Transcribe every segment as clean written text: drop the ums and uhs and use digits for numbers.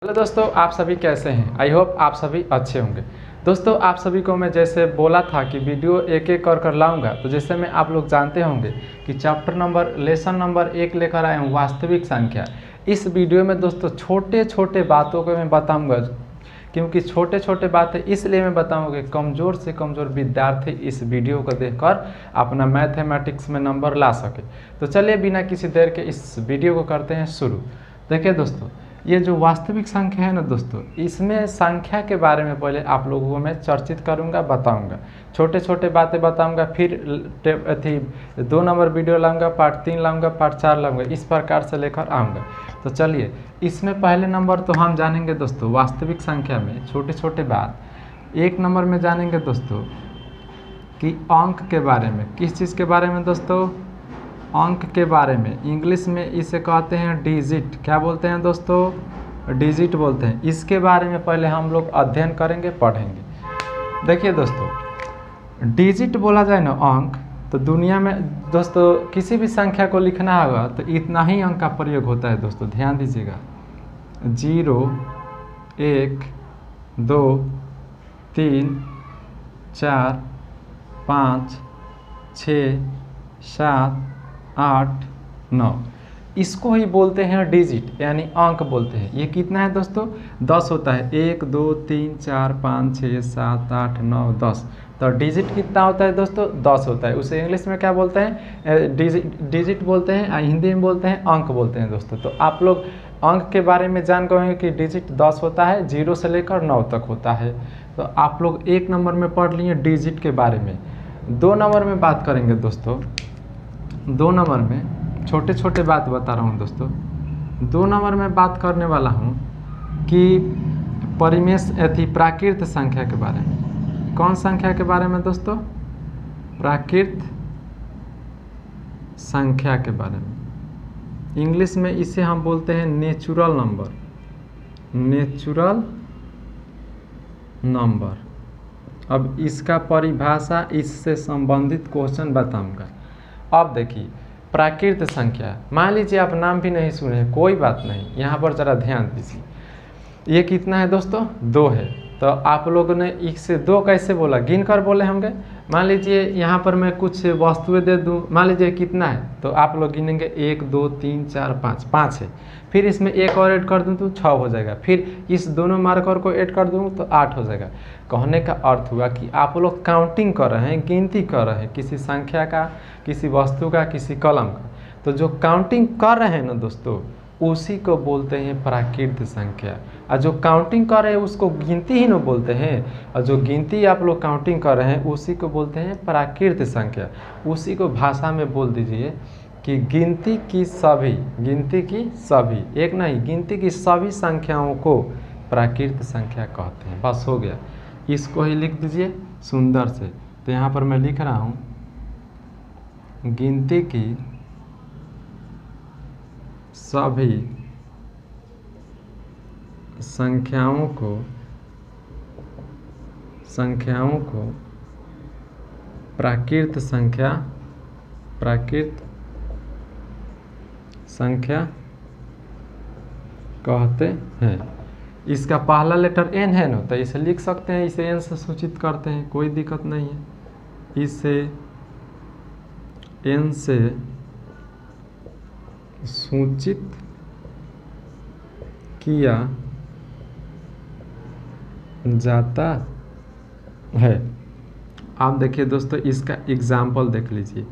Hello दोस्तों, आप सभी कैसे हैं। आई होप आप सभी अच्छे होंगे। दोस्तों, आप सभी को मैं जैसे बोला था कि वीडियो एक एक कर लाऊंगा, तो जैसे में आप लोग जानते होंगे कि चैप्टर नंबर लेसन नंबर 1 लेकर आए हूँ, वास्तविक संख्या। इस वीडियो में दोस्तों छोटे छोटे बातों को मैं बताऊँगा, क्योंकि छोटे छोटे बातें इसलिए मैं बताऊँगा कि कमज़ोर से कमज़ोर विद्यार्थी इस वीडियो को देखकर अपना मैथमेटिक्स में नंबर ला सके। तो चलिए बिना किसी देर के इस वीडियो को करते हैं शुरू। देखिए दोस्तों, ये जो वास्तविक संख्या है ना दोस्तों, इसमें संख्या के बारे में पहले आप लोगों को मैं चर्चित करूंगा, बताऊंगा, छोटे छोटे बातें बताऊंगा। फिर 2 नंबर वीडियो लाऊंगा, पार्ट 3 लाऊंगा, पार्ट 4 लाऊंगा, इस प्रकार से लेकर आऊँगा। तो चलिए, इसमें पहले नंबर तो हम जानेंगे दोस्तों वास्तविक संख्या में छोटे छोटे बात। 1 नंबर में जानेंगे दोस्तों कि अंक के बारे में। किस चीज़ के बारे में दोस्तों? अंक के बारे में। इंग्लिश में इसे कहते हैं डिजिट। क्या बोलते हैं दोस्तों? डिजिट बोलते हैं। इसके बारे में पहले हम लोग अध्ययन करेंगे, पढ़ेंगे। देखिए दोस्तों, डिजिट बोला जाए ना अंक, तो दुनिया में दोस्तों किसी भी संख्या को लिखना होगा तो इतना ही अंक का प्रयोग होता है दोस्तों, ध्यान दीजिएगा। 0, 1, 2, 3, 4, 5, 6, 7, 8, 9, इसको ही बोलते हैं डिजिट, यानी अंक बोलते हैं। ये कितना है दोस्तों? 10 होता है। 1, 2, 3, 4, 5, 6, 7, 8, 9, 10। तो डिजिट कितना होता है दोस्तों? 10 होता है। उसे इंग्लिश में क्या बोलते हैं? डिजिट बोलते हैं, हिंदी में बोलते हैं अंक बोलते हैं दोस्तों। तो आप लोग अंक के बारे में जान गए कि डिजिट 10 होता है, 0 से लेकर 9 तक होता है। तो आप लोग 1 नंबर में पढ़ लिए डिजिट के बारे में। 2 नंबर में बात करेंगे दोस्तों। 2 नंबर में छोटे छोटे बात बता रहा हूँ दोस्तों। 2 नंबर में बात करने वाला हूँ कि प्राकृत संख्या के बारे में। कौन संख्या के बारे में दोस्तों? प्राकृत संख्या के बारे में। इंग्लिश में इसे हम बोलते हैं नेचुरल नंबर। Natural number. अब इसका परिभाषा, इससे संबंधित क्वेश्चन बताऊंगा। अब देखिए, प्राकृत संख्या, मान लीजिए आप नाम भी नहीं सुने, कोई बात नहीं, यहाँ पर ज़रा ध्यान दीजिए। ये कितना है दोस्तों? 2 है। तो आप लोगों ने इससे 2 कैसे बोला? गिन कर बोले होंगे। मान लीजिए यहाँ पर मैं कुछ वस्तुएं दे दूँ, मान लीजिए कितना है, तो आप लोग गिनेंगे 1, 2, 3, 4, 5, 5 है। फिर इसमें 1 और ऐड कर दूँ तो 6 हो जाएगा। फिर इस दोनों मार्कर को ऐड कर दूँ तो 8 हो जाएगा। कहने का अर्थ हुआ कि आप लोग काउंटिंग कर रहे हैं, गिनती कर रहे हैं किसी संख्या का, किसी वस्तु का, किसी कलम का। तो जो काउंटिंग कर रहे हैं ना दोस्तों, उसी को बोलते हैं प्राकृत संख्या। और जो काउंटिंग कर रहे हैं उसको गिनती ही ना बोलते हैं, और जो गिनती आप लोग काउंटिंग कर रहे हैं उसी को बोलते हैं प्राकृत संख्या। उसी को भाषा में बोल दीजिए कि गिनती की सभी, एक नहीं, गिनती की सभी संख्याओं को प्राकृत संख्या कहते हैं। बस हो गया। इसको ही लिख दीजिए सुंदर से। तो यहाँ पर मैं लिख रहा हूँ, गिनती की सभी संख्याओं को प्राकृत संख्या कहते हैं। इसका पहला लेटर एन है ना, तो इसे लिख सकते हैं, इसे एन से सूचित करते हैं, कोई दिक्कत नहीं है। इसे एन से सूचित किया जाता है। आप देखिए दोस्तों, इसका एग्जाम्पल देख लीजिए।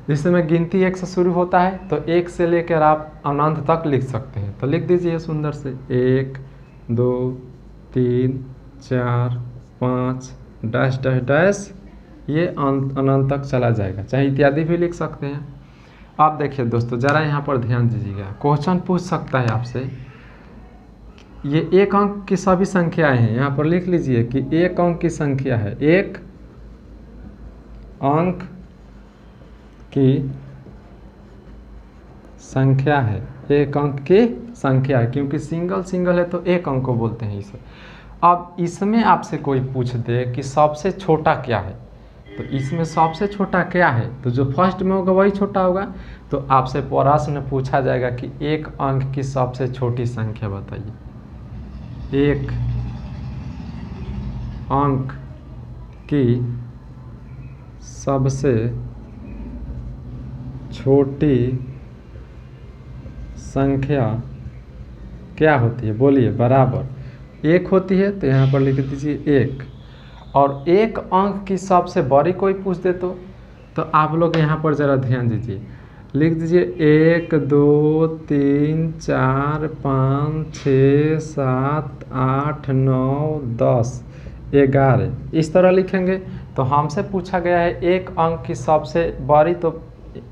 जिसमें गिनती 1 से शुरू होता है, तो 1 से लेकर आप अनंत तक लिख सकते हैं। तो लिख दीजिए सुंदर से 1, 2, 3, 4, 5 डैश डैश डैश, ये अनंत तक चला जाएगा। चाहे इत्यादि भी लिख सकते हैं। अब देखिए दोस्तों, ज़रा यहाँ पर ध्यान दीजिएगा। क्वेश्चन पूछ सकता है आपसे, ये 1 अंक की सभी संख्याएं हैं। यहाँ पर लिख लीजिए कि 1 अंक की संख्या है। 1 अंक की संख्या है। 1 अंक की संख्या है, क्योंकि सिंगल है तो 1 अंक को बोलते हैं इसे। अब इसमें आपसे कोई पूछ दे कि सबसे छोटा क्या है, तो इसमें सबसे छोटा क्या है, तो जो फर्स्ट में होगा वही छोटा होगा। तो आपसे प्रश्न पूछा जाएगा कि 1 अंक की सबसे छोटी संख्या बताइए। एक अंक की सबसे छोटी संख्या क्या होती है? बोलिए। बराबर एक होती है, तो यहाँ पर लिख दीजिए एक। और एक अंक की सबसे बड़ी कोई पूछ दे तो आप लोग यहाँ पर ज़रा ध्यान दीजिए, लिख दीजिए 1 2 3 4 5 6 7 8 9 10 11, इस तरह लिखेंगे। तो हमसे पूछा गया है एक अंक की सबसे बड़ी, तो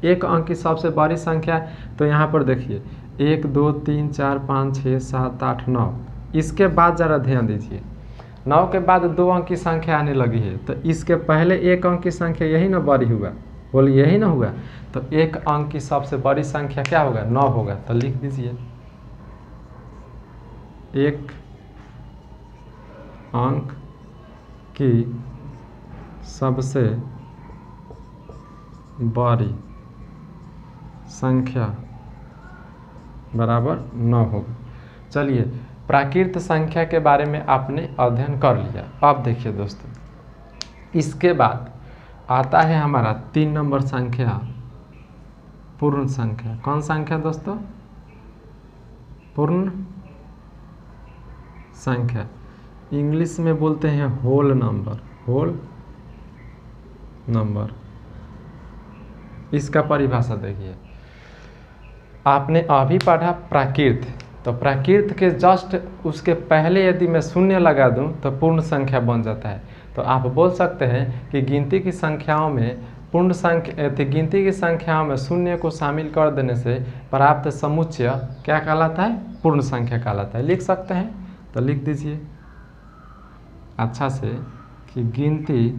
एक अंक की सबसे बड़ी संख्या, तो यहाँ पर देखिए 1 2 3 4 5 6 7 8 9। इसके बाद ज़रा ध्यान दीजिए, 9 के बाद 2 अंक की संख्या आने लगी है, तो इसके पहले एक अंक की संख्या यही ना बड़ी हुआ, बोलिए यही ना हुआ। तो एक अंक की सबसे बड़ी संख्या क्या होगा? 9 होगा। तो लिख दीजिए एक अंक की सबसे बड़ी संख्या बराबर 9 होगा। चलिए, प्राकृत संख्या के बारे में आपने अध्ययन कर लिया। अब देखिए दोस्तों, इसके बाद आता है हमारा 3 नंबर संख्या, पूर्ण संख्या। कौन संख्या दोस्तों? पूर्ण संख्या। इंग्लिश में बोलते हैं होल नंबर, होल नंबर। इसका परिभाषा देखिए, आपने अभी पढ़ा प्राकृत, तो प्राकृत के जस्ट उसके पहले यदि मैं शून्य लगा दूं तो पूर्ण संख्या बन जाता है। तो आप बोल सकते हैं कि गिनती की संख्याओं में पूर्ण संख्या, गिनती की संख्याओं में शून्य को शामिल कर देने से प्राप्त समुच्चय क्या कहलाता है? पूर्ण संख्या कहलाता है। लिख सकते हैं, तो लिख दीजिए अच्छा से कि गिनती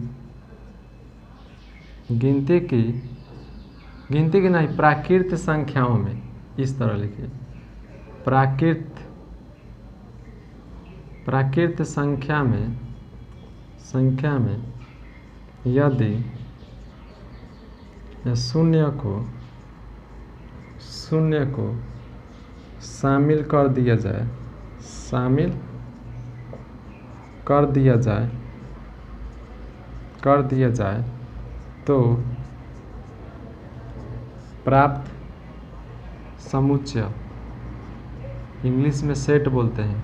की नहीं, प्राकृत संख्याओं में, इस तरह लिखिए, प्राकृत संख्या में यदि शून्य को शामिल कर दिया जाए तो प्राप्त समुच्चय, इंग्लिश में सेट बोलते हैं,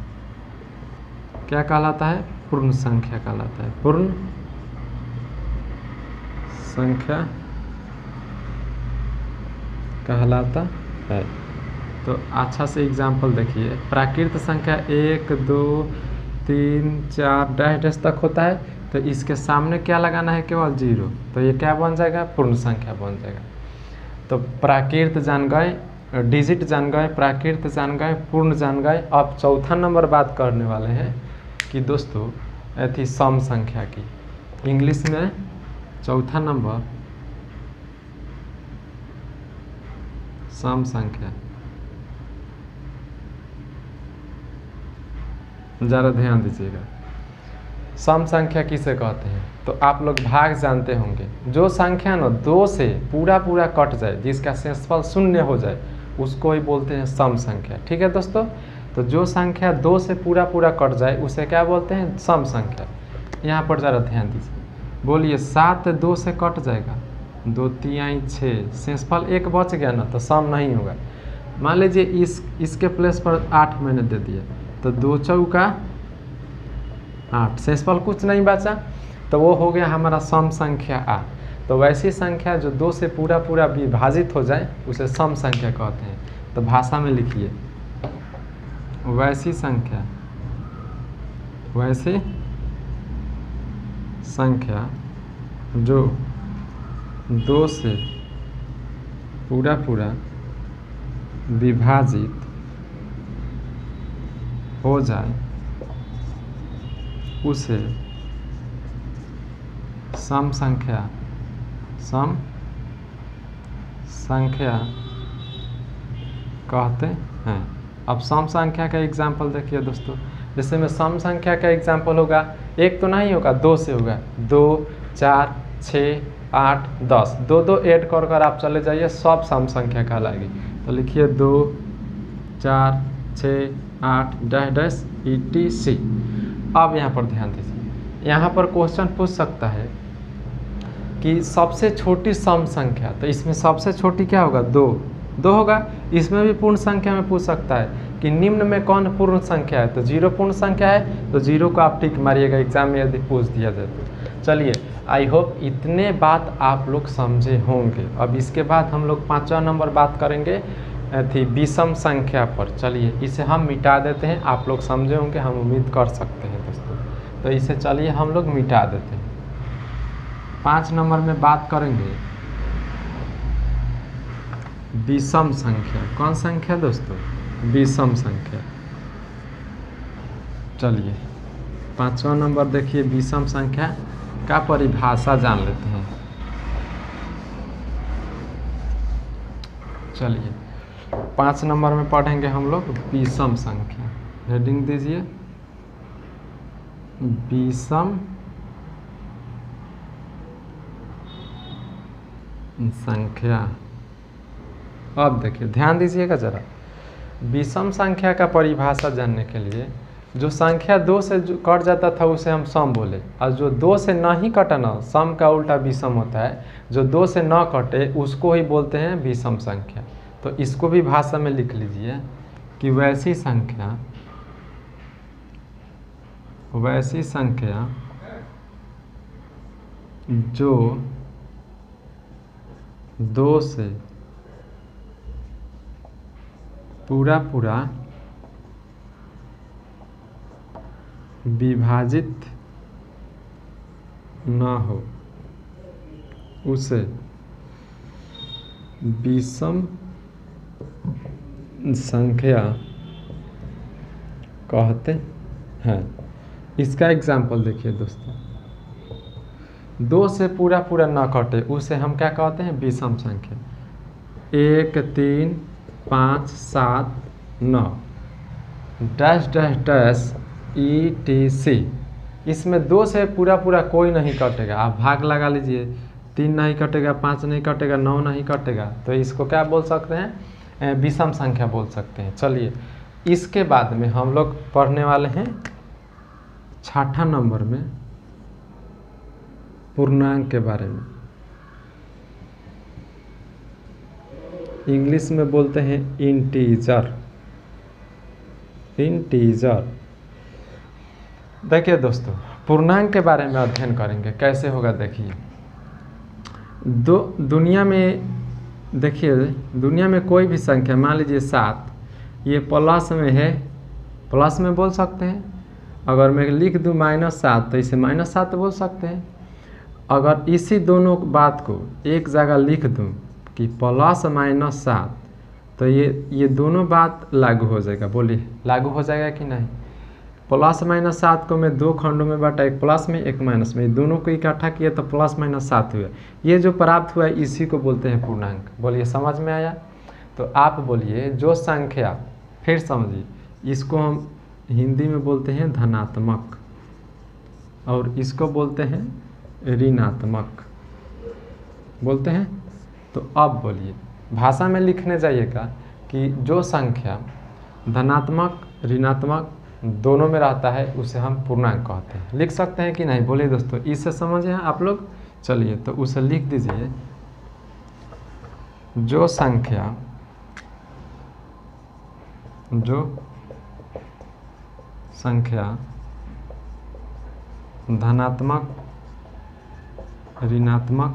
क्या कहलाता है? पूर्ण संख्या कहलाता है। पूर्ण संख्या कहलाता है। तो अच्छा से एग्जाम्पल देखिए, प्राकृत संख्या 1 2 3 4 डैश डैश तक होता है, तो इसके सामने क्या लगाना है? केवल 0। तो ये क्या बन जाएगा? पूर्ण संख्या बन जाएगा। तो प्राकृत जान गए, डिजिट जान गए, प्राकृत जान गए, पूर्ण जान गए। अब चौथा नंबर बात करने वाले हैं कि दोस्तों थी सम संख्या की। इंग्लिश में चौथा नंबर सम संख्या। ज़रा ध्यान दीजिएगा, सम संख्या किसे कहते हैं? तो आप लोग भाग जानते होंगे, जो संख्या ना 2 से पूरा कट जाए, जिसका शेषफल 0 हो जाए, उसको ही बोलते हैं सम संख्या। ठीक है दोस्तों, तो जो संख्या 2 से पूरा कट जाए उसे क्या बोलते हैं? सम संख्या। यहाँ पर ज़रा ध्यान दीजिए, बोलिए 7 2 से कट जाएगा, 2 3 6, शेषफल 1 बच गया ना, तो सम नहीं होगा। मान लीजिए इसके प्लेस पर 8 मैंने दे दिया, तो 2 चौका 8, शेषफल कुछ नहीं बचा, तो वो हो गया हमारा सम संख्या आ। तो वैसी संख्या जो 2 से पूरा विभाजित हो जाए उसे सम संख्या कहते हैं। तो भाषा में लिखिए, वैसी संख्या जो 2 से पूरा विभाजित हो जाए उसे सम संख्या कहते हैं। अब सम संख्या का एग्जाम्पल देखिए दोस्तों, जैसे में सम संख्या का एग्जाम्पल होगा, 1 तो नहीं होगा, 2 से होगा, 2 4 6 8 10, 2 ऐड कर आप चले जाइए, सब सम संख्या कहलाएगी। तो लिखिए 2 4 6 8 डैश डैश ETC। अब यहाँ पर ध्यान दीजिए, यहाँ पर क्वेश्चन पूछ सकता है कि सबसे छोटी सम संख्या, तो इसमें सबसे छोटी क्या होगा, 2 होगा। इसमें भी पूर्ण संख्या में पूछ सकता है कि निम्न में कौन पूर्ण संख्या है, तो 0 पूर्ण संख्या है, तो 0 को आप टिक मारिएगा एग्जाम में यदि पूछ दिया जाए तो। चलिए, आई होप इतने बात आप लोग समझे होंगे। अब इसके बाद हम लोग 5वां नंबर बात करेंगे थी विषम संख्या पर। चलिए इसे हम मिटा देते हैं, आप लोग समझे होंगे, हम उम्मीद कर सकते हैं दोस्तों। तो इसे चलिए हम लोग मिटा देते हैं। 5 नंबर में बात करेंगे विषम संख्या। कौन संख्या दोस्तों, विषम संख्या। चलिए 5वां नंबर देखिए, विषम संख्या का परिभाषा जान लेते हैं। चलिए 5 नंबर में पढ़ेंगे हम लोग विषम संख्या। हेडिंग दीजिए विषम संख्या। अब देखिए ध्यान दीजिएगा जरा, विषम संख्या का परिभाषा जानने के लिए जो संख्या 2 से कट जाता था उसे हम सम बोले, और जो 2 से नहीं कटा ना, सम का उल्टा विषम होता है, जो 2 से न कटे उसको ही बोलते हैं विषम संख्या। तो इसको भी भाषा में लिख लीजिए कि वैसी संख्या जो 2 से पूरा विभाजित न हो उसे विषम संख्या कहते हैं। इसका एग्जाम्पल देखिए दोस्तों, 2 से पूरा न कटे उसे हम क्या कहते हैं, विषम संख्या। 1 3 5 7 9 डैश डैश डैश ETC। इसमें 2 से पूरा कोई नहीं कटेगा, आप भाग लगा लीजिए, 3 नहीं कटेगा, 5 नहीं कटेगा, 9 नहीं कटेगा, तो इसको क्या बोल सकते हैं, विषम संख्या बोल सकते हैं। चलिए इसके बाद में हम लोग पढ़ने वाले हैं 6ठा नंबर में पूर्णांक के बारे में। इंग्लिश में बोलते हैं इंटीजर। देखिए दोस्तों, पूर्णांक के बारे में अध्ययन करेंगे, कैसे होगा देखिए। दुनिया में कोई भी संख्या, मान लीजिए 7, ये प्लस में है, प्लस में बोल सकते हैं। अगर मैं लिख दूँ -7 तो इसे -7 बोल सकते हैं। अगर इसी दोनों बात को एक जगह लिख दूँ कि +-7, तो ये दोनों बात लागू हो जाएगा। बोलिए लागू हो जाएगा कि नहीं। +-7 को मैं 2 खंडों में बांटा, एक प्लस में एक माइनस में, दोनों को इकट्ठा किया तो +-7 हुआ। ये जो प्राप्त हुआ है इसी को बोलते हैं पूर्णांक। बोलिए समझ में आया। तो आप बोलिए जो संख्या, फिर समझिए, इसको हम हिंदी में बोलते हैं धनात्मक और इसको बोलते हैं ऋणात्मक बोलते हैं। तो अब बोलिए भाषा में लिखने जाइएगा कि जो संख्या धनात्मक ऋणात्मक दोनों में रहता है उसे हम पूर्णांक कहते हैं। लिख सकते हैं कि नहीं, बोलिए दोस्तों, इससे समझे हैं आप लोग। चलिए तो उसे लिख दीजिए, जो संख्या धनात्मक ऋणात्मक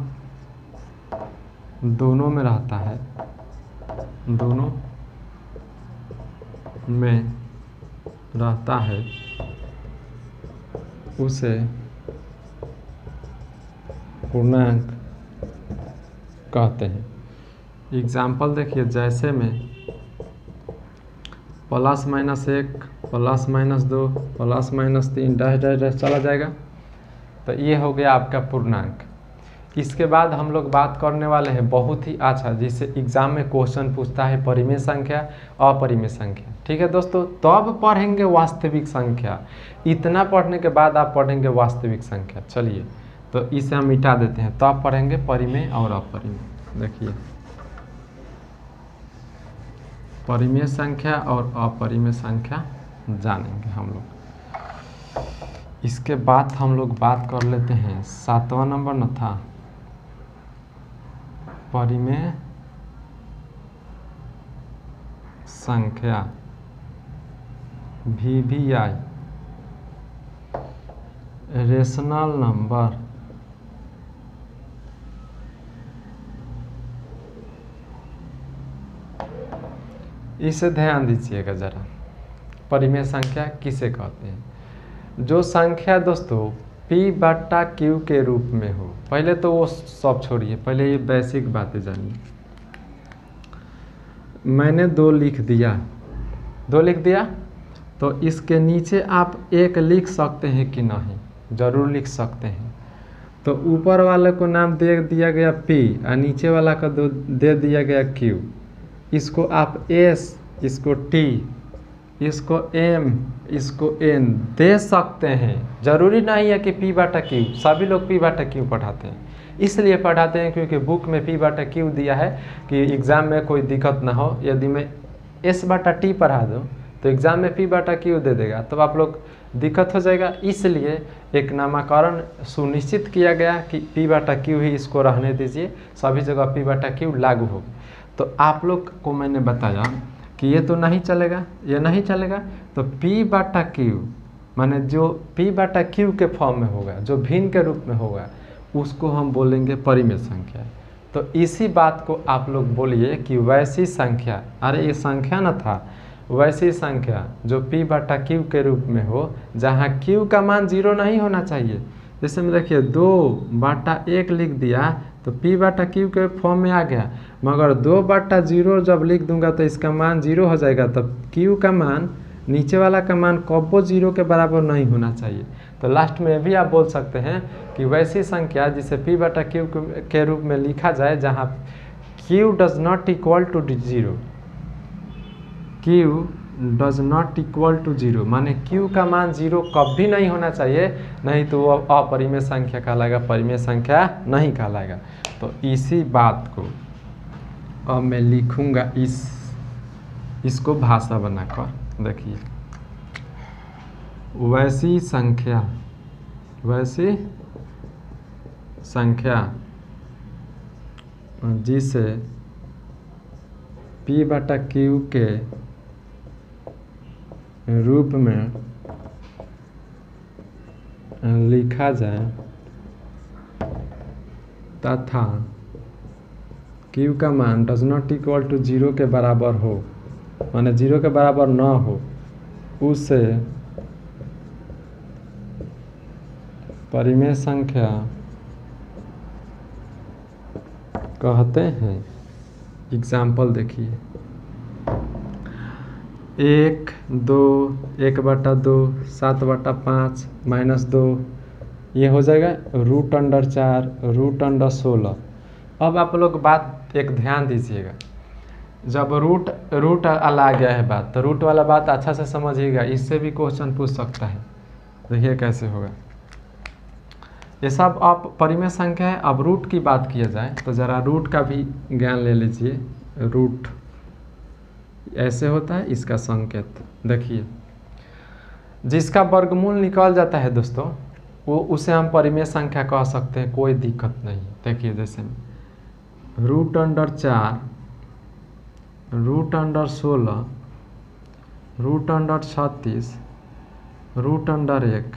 दोनों में रहता है, दोनों में रहता है, उसे पूर्णांक कहते हैं। एग्जाम्पल देखिए, जैसे में +-1 +-2 +-3 डैश डैश डैश चला जाएगा, तो ये हो गया आपका पूर्णांक। इसके बाद हम लोग बात करने वाले हैं बहुत ही अच्छा, जिससे एग्जाम में क्वेश्चन पूछता है परिमेय संख्या, अपरिमेय संख्या। ठीक है दोस्तों, तब पढ़ेंगे वास्तविक संख्या। इतना पढ़ने के बाद आप पढ़ेंगे वास्तविक संख्या। चलिए तो इसे हम मिटा देते हैं, तब पढ़ेंगे परिमेय और अपरिमेय। देखिए परिमेय संख्या और अपरिमेय संख्या जानेंगे हम लोग। इसके बाद हम लोग बात कर लेते हैं 7वां नंबर न था परिमेय संख्या VVI रेशनल नंबर। इसे ध्यान दीजिएगा जरा, परिमेय संख्या किसे कहते हैं? जो संख्या दोस्तों P/Q के रूप में हो। पहले तो वो सब छोड़िए, पहले ये बेसिक बातें जानिए। मैंने 2 लिख दिया तो इसके नीचे आप 1 लिख सकते हैं कि नहीं? जरूर लिख सकते हैं। तो ऊपर वाले को नाम दे दिया गया P और नीचे वाला का दे दिया गया Q। इसको आप S, इसको T, इसको M, इसको N दे सकते हैं। जरूरी नहीं है कि P/Q। सभी लोग P/Q पढ़ाते हैं, इसलिए पढ़ाते हैं क्योंकि बुक में P/Q दिया है कि एग्ज़ाम में कोई दिक्कत ना हो। यदि मैं S/T पढ़ा दूँ तो एग्ज़ाम में P/Q दे देगा, तो आप लोग दिक्कत हो जाएगा। इसलिए एक नामकरण सुनिश्चित किया गया कि P/Q ही इसको रहने दीजिए, सभी जगह P/Q लागू हो। तो आप लोग को मैंने बताया कि ये तो नहीं चलेगा, ये नहीं चलेगा, तो P/Q माने जो P/Q के फॉर्म में होगा, जो भिन्न के रूप में होगा, उसको हम बोलेंगे परिमेय संख्या। तो इसी बात को आप लोग बोलिए कि वैसी संख्या, अरे ये संख्या न था, वैसी संख्या जो P/Q के रूप में हो, जहाँ Q का मान 0 नहीं होना चाहिए। जैसे में देखिए 2/1 लिख दिया तो P/Q के फॉर्म में आ गया, मगर 2/0 जब लिख दूंगा तो इसका मान 0 हो जाएगा। तब Q का मान, नीचे वाला का मान कबो 0 के बराबर नहीं होना चाहिए। तो लास्ट में भी आप बोल सकते हैं कि वैसी संख्या जिसे P/Q के रूप में लिखा जाए जहाँ Q does not equal to 0, Q does not equal to 0 माने Q का मान 0 कभी नहीं होना चाहिए, नहीं तो वो अपरिमेय संख्या कहलाएगा, परिमेय संख्या नहीं कहलाएगा। तो इसी बात को अब मैं लिखूंगा इसको भाषा बनाकर। देखिए वैसी संख्या जिसे P/Q के रूप में लिखा जाए तथा Q का मान डज नॉट इक्वल टू 0 के बराबर हो, माने 0 के बराबर न हो, उसे परिमेय संख्या कहते हैं। एग्जाम्पल देखिए 1, 2, 1/2, 7/5, -2, ये हो जाएगा √4, √16। अब आप लोग बात एक ध्यान दीजिएगा, जब रूट आ गया है बात, तो रूट वाला बात अच्छा से समझिएगा, इससे भी क्वेश्चन पूछ सकता है। देखिए कैसे होगा। ये सब आप परिमेय संख्या है। अब रूट की बात किया जाए तो ज़रा रूट का भी ज्ञान ले लीजिए। रूट ऐसे होता है, इसका संकेत देखिए, जिसका वर्गमूल निकल जाता है दोस्तों, वो उसे हम परिमेय संख्या कह सकते हैं, कोई दिक्कत नहीं। देखिए जैसे √4, √16, √36, √1,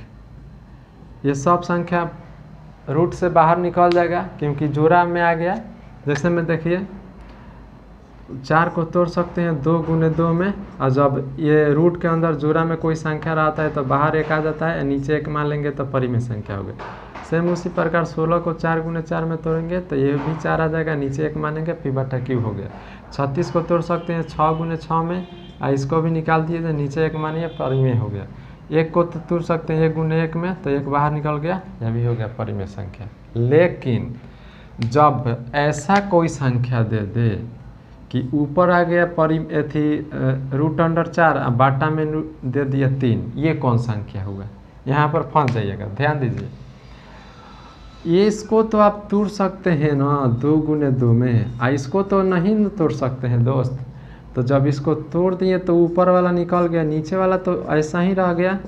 ये सब संख्या रूट से बाहर निकल जाएगा क्योंकि जोड़ा में आ गया। जैसे में देखिए 4 को तोड़ सकते हैं 2 × 2 में, और जब ये रूट के अंदर जोड़ा में कोई संख्या रहता है तो बाहर 1 आ जाता है, नीचे 1 मान लेंगे तो परिमेय संख्या हो गई। सेम उसी प्रकार 16 को 4 × 4 में तोड़ेंगे तो ये भी 4 आ जाएगा, नीचे 1 मानेंगे, P/Q हो गया। 36 को तोड़ सकते हैं 6 × 6 में, और इसको भी निकाल दिए तो नीचे 1 मानिए, परिमेय हो गया। 1 को तो तोड़ सकते हैं 1 × 1 में, तो 1 बाहर निकल गया, यह भी हो गया परिमेय संख्या। लेकिन जब ऐसा कोई संख्या दे दे कि ऊपर आ गया √4 बाटा में दे दिया 3, ये कौन संख्या हुआ? यहाँ पर फंस जाइएगा, ध्यान दीजिए। ये इसको तो आप तोड़ सकते हैं ना 2 × 2 में, इसको तो नहीं तोड़ सकते हैं दोस्त। तो जब इसको तोड़ दिए तो ऊपर वाला निकल गया, नीचे वाला तो ऐसा ही रह गया।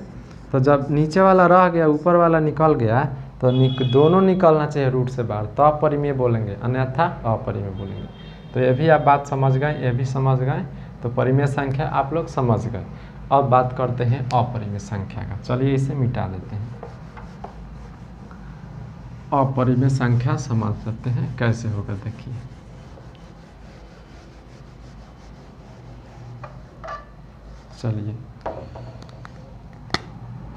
तो जब नीचे वाला रह गया ऊपर वाला निकल गया तो दोनों निकलना चाहिए रूट से बाहर, तो अपरिमेय बोलेंगे, अन्यथा अपरिमेय बोलेंगे। तो ये भी आप बात समझ गए, ये भी समझ गए। तो परिमेय संख्या आप लोग समझ गए। अब बात करते हैं अपरिमेय संख्या का। चलिए इसे मिटा देते हैं। अपरिमेय संख्या समझ सकते हैं कैसे होगा, देखिए। चलिए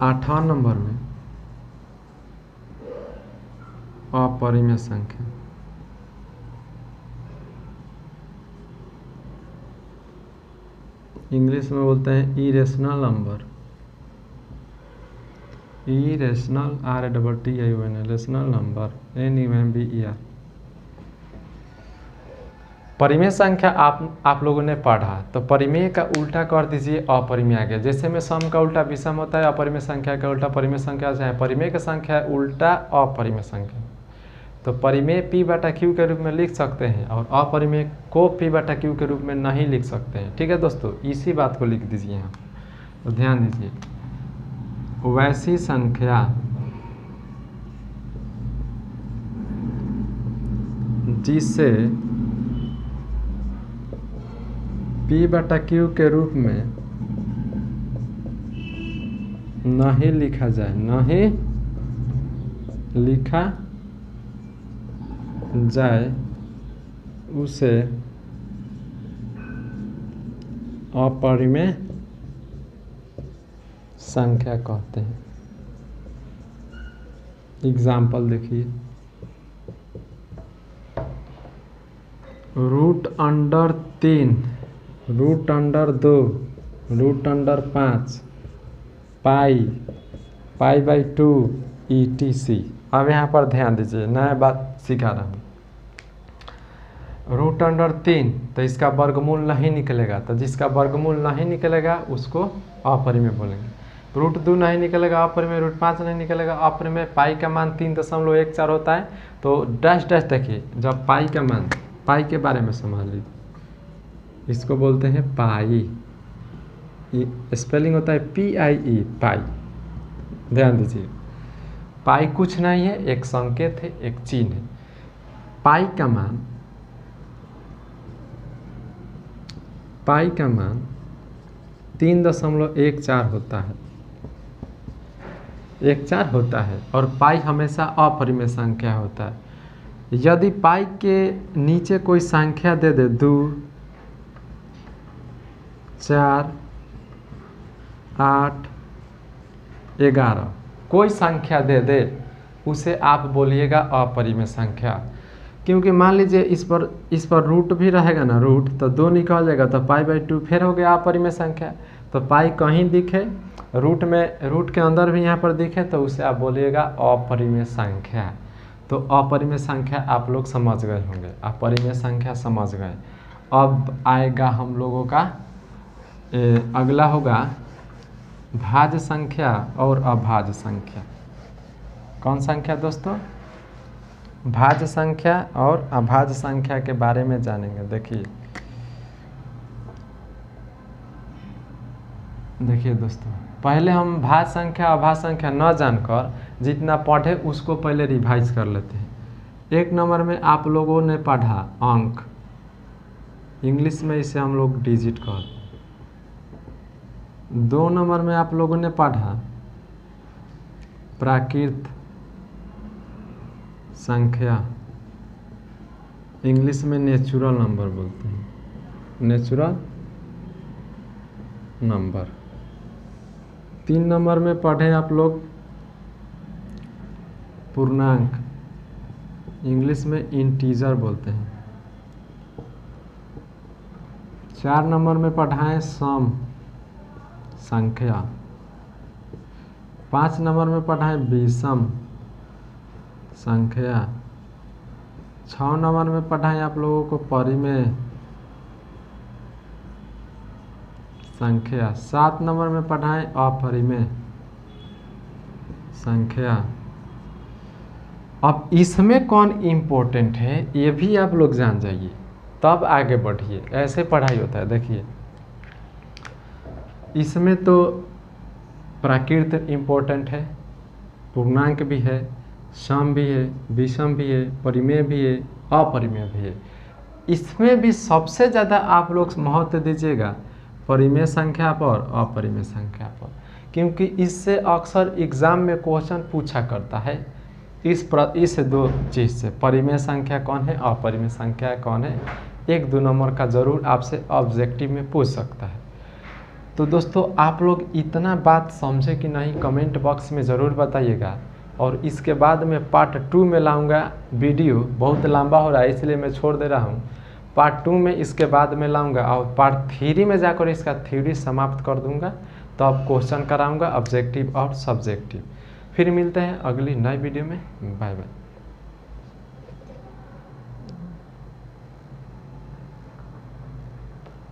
8वां नंबर में अपरिमेय संख्या, इंग्लिश में बोलते हैं irrational number, irrational RATTION, rational number NUMBER। परिमेय संख्या आप लोगों ने पढ़ा, तो परिमेय का उल्टा कर दीजिए अपरिमेय आ गया। जैसे में सम का उल्टा विषम होता है, अपरिमेय संख्या का उल्टा परिमेय संख्या से है। परिमेय का संख्या उल्टा अपरिमेय संख्या, तो परिमेय P/Q के रूप में लिख सकते हैं और अपरिमेय को P/Q के रूप में नहीं लिख सकते हैं। ठीक है दोस्तों, इसी बात को लिख दीजिए यहाँ, तो ध्यान दीजिए। वैसी संख्या जिसे P/Q के रूप में नहीं लिखा जाए, नहीं लिखा जाए, उसे अपरिमेय संख्या कहते हैं। एग्जाम्पल देखिए, √3, √2, √5, π/2 ETC। अब यहाँ पर ध्यान दीजिए, नया बात सिखा रहा हूँ। √3 तो इसका वर्गमूल नहीं निकलेगा, तो जिसका वर्गमूल नहीं निकलेगा उसको अपरिमेय बोलेंगे। √2 नहीं निकलेगा अपरिमेय, √5 नहीं निकलेगा अपरिमेय। पाई का मान 3.14 होता है, तो डैश डैश देखिए, जब पाई का मान, पाई के बारे में समझ लीजिए, इसको बोलते हैं पाई, स्पेलिंग होता है PIE, पाई। ध्यान दीजिए, पाई कुछ नहीं है, एक संकेत है, एक चिन्ह है। पाई का मान 3.14 होता है, 14 होता है, और पाई हमेशा अपरिमेय संख्या होता है। यदि पाई के नीचे कोई संख्या दे दे, 2, 4, 8, 11, कोई संख्या दे दे, उसे आप बोलिएगा अपरिमेय संख्या। क्योंकि मान लीजिए इस पर रूट भी रहेगा ना, रूट तो 2 निकल जाएगा, तो π/2 फिर हो गया अपरिमेय संख्या। तो पाई कहीं दिखे, रूट के अंदर भी यहाँ पर दिखे, तो उसे आप बोलिएगा अपरिमेय संख्या। तो अपरिमेय संख्या आप लोग समझ गए होंगे, अपरिमेय संख्या समझ गए। अब आएगा हम लोगों का अगला होगा भाज्य संख्या और अभाज्य संख्या। कौन संख्या दोस्तों? भाज्य संख्या और अभाज्य संख्या के बारे में जानेंगे। देखिए दोस्तों, पहले हम भाज्य संख्या अभाज्य संख्या न जानकर जितना पढ़े उसको पहले रिवाइज कर लेते हैं। 1 नंबर में आप लोगों ने पढ़ा अंक, इंग्लिश में इसे हम लोग डिजिट कहते हैं। 2 नंबर में आप लोगों ने पढ़ा प्राकृत संख्या, इंग्लिश में नेचुरल नंबर बोलते हैं, नेचुरल नंबर। 3 नंबर में पढ़े आप लोग पूर्णांक, इंग्लिश में इंटीजर बोलते हैं। 4 नंबर में पढ़ाएं सम, संख्या। 5 नंबर में पढ़ाएं विषम संख्या। 6 नंबर में पढ़ाएं आप लोगों को परिमेय संख्या। 7 नंबर में पढ़ाएं अपरिमेय संख्या। अब इसमें कौन इम्पोर्टेंट है ये भी आप लोग जान जाइए। तब आगे बढ़िए। ऐसे पढ़ाई होता है। देखिए इसमें तो प्राकृत इम्पोर्टेंट है, पूर्णांक भी है, सम भी है, विषम भी है, परिमेय भी है, अपरिमेय भी है। इसमें भी सबसे ज़्यादा आप लोग महत्व दीजिएगा परिमेय संख्या पर, अपरिमेय संख्या पर, क्योंकि इससे अक्सर एग्ज़ाम में क्वेश्चन पूछा करता है। इस दो चीज़ से, परिमेय संख्या कौन है, अपरिमेय संख्या कौन है, 1-2 नंबर का ज़रूर आपसे ऑब्जेक्टिव में पूछ सकता है। तो दोस्तों आप लोग इतना बात समझे कि नहीं, कमेंट बॉक्स में ज़रूर बताइएगा। और इसके बाद में पार्ट 2 में लाऊंगा। वीडियो बहुत लंबा हो रहा है इसलिए मैं छोड़ दे रहा हूँ। पार्ट 2 में इसके बाद में लाऊंगा और पार्ट 3 में जाकर इसका थ्योरी समाप्त कर दूंगा। तो अब क्वेश्चन कराऊंगा ऑब्जेक्टिव और सब्जेक्टिव। फिर मिलते हैं अगली नई वीडियो में। Bye bye.